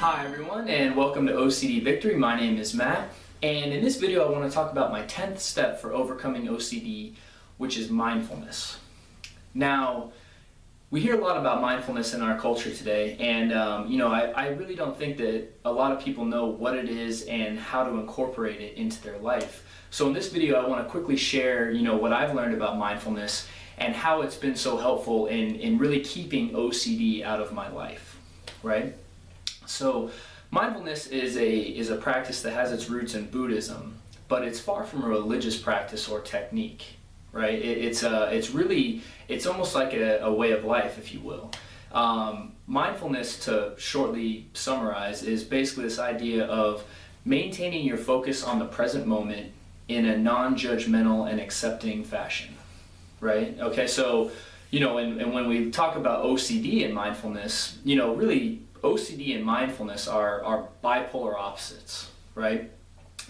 Hi everyone, and welcome to OCD Victory. My name is Matt, and in this video I want to talk about my 10th step for overcoming OCD, which is mindfulness. Now, we hear a lot about mindfulness in our culture today, and I really don't think that a lot of people know what it is and how to incorporate it into their life. So in this video I want to quickly share what I've learned about mindfulness and how it's been so helpful in really keeping OCD out of my life, right? So mindfulness is a practice that has its roots in Buddhism, but it's far from a religious practice or technique, right? It's almost like a way of life, if you will. Mindfulness, to shortly summarize, is basically this idea of maintaining your focus on the present moment in a non-judgmental and accepting fashion, right? Okay, so and when we talk about OCD and mindfulness, really OCD and mindfulness are bipolar opposites, right?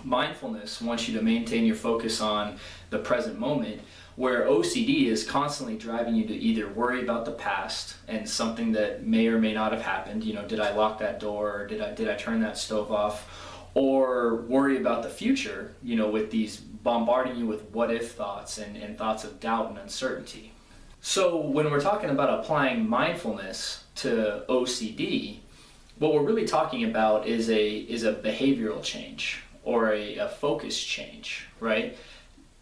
Mindfulness wants you to maintain your focus on the present moment, where OCD is constantly driving you to either worry about the past and something that may or may not have happened. Did I lock that door? Or did I turn that stove off? Or worry about the future, with these bombarding you with what if thoughts and thoughts of doubt and uncertainty. So when we're talking about applying mindfulness to OCD, what we're really talking about is a behavioral change or a focus change, right?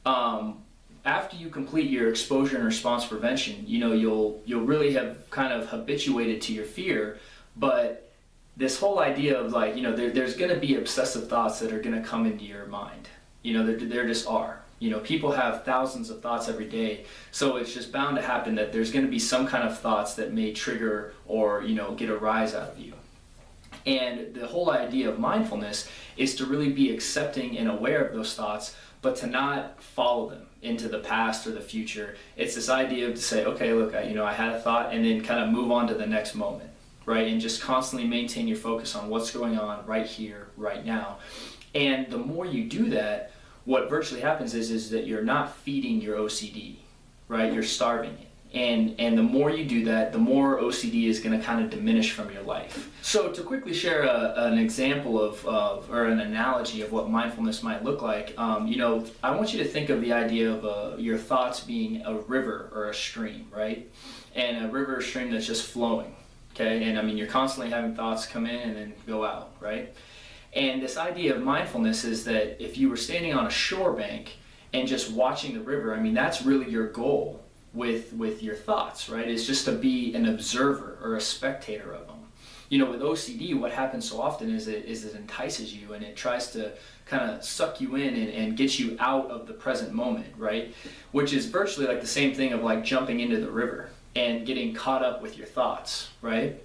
After you complete your exposure and response prevention, you'll really have kind of habituated to your fear, but this whole idea of there's going to be obsessive thoughts that are going to come into your mind. There just are. People have thousands of thoughts every day, so it's just bound to happen that there's going to be some kind of thoughts that may trigger or get a rise out of you. And the whole idea of mindfulness is to really be accepting and aware of those thoughts, but to not follow them into the past or the future. It's this idea of to say, okay, look, I had a thought, and then kind of move on to the next moment, right? And just constantly maintain your focus on what's going on right here, right now. And the more you do that, what virtually happens is that you're not feeding your OCD, right? You're starving it. And the more you do that, the more OCD is going to kind of diminish from your life. So to quickly share an example or an analogy of what mindfulness might look like, I want you to think of the idea of your thoughts being a river or a stream, right? And a river or stream that's just flowing, okay? And you're constantly having thoughts come in and then go out, right? And this idea of mindfulness is that if you were standing on a shore bank and just watching the river, that's really your goal with your thoughts, right? Is just to be an observer or a spectator of them. With OCD, what happens so often is it entices you and it tries to kind of suck you in and get you out of the present moment, right? Which is virtually like the same thing of like jumping into the river and getting caught up with your thoughts, right?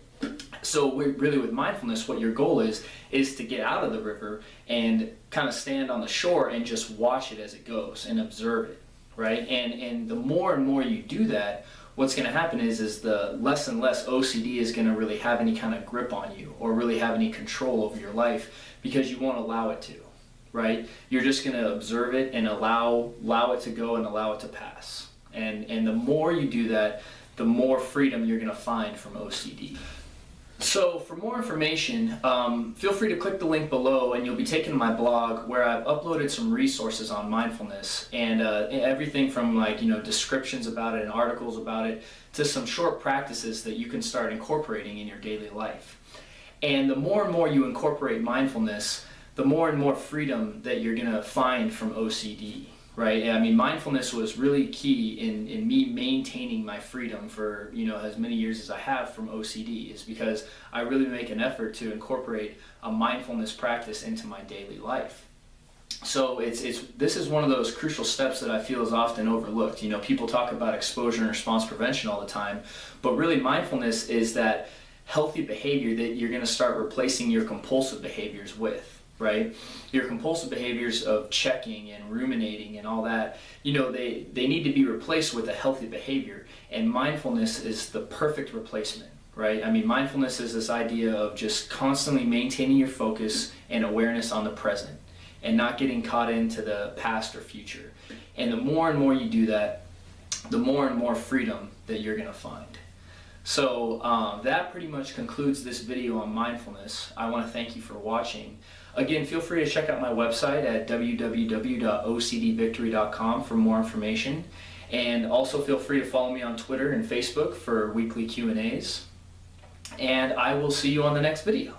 So really with mindfulness, what your goal is to get out of the river and kind of stand on the shore and just watch it as it goes and observe it, right? And the more and more you do that, what's going to happen is the less and less OCD is going to really have any kind of grip on you or really have any control over your life, because you won't allow it to, right? You're just going to observe it and allow it to go and allow it to pass. And the more you do that, the more freedom you're going to find from OCD. So for more information, feel free to click the link below and you'll be taken to my blog, where I've uploaded some resources on mindfulness and everything from descriptions about it and articles about it to some short practices that you can start incorporating in your daily life. And the more and more you incorporate mindfulness, the more and more freedom that you're going to find from OCD. Right? Mindfulness was really key in me maintaining my freedom for, as many years as I have from OCD, is because I really make an effort to incorporate a mindfulness practice into my daily life. So this is one of those crucial steps that I feel is often overlooked. People talk about exposure and response prevention all the time, but really mindfulness is that healthy behavior that you're going to start replacing your compulsive behaviors with. Right? Your compulsive behaviors of checking and ruminating and all that, they need to be replaced with a healthy behavior, and mindfulness is the perfect replacement, right? Mindfulness is this idea of just constantly maintaining your focus and awareness on the present and not getting caught into the past or future. And the more and more you do that, the more and more freedom that you're going to find. So that pretty much concludes this video on mindfulness. I want to thank you for watching. Again, feel free to check out my website at www.ocdvictory.com for more information. And also feel free to follow me on Twitter and Facebook for weekly Q&As. And I will see you on the next video.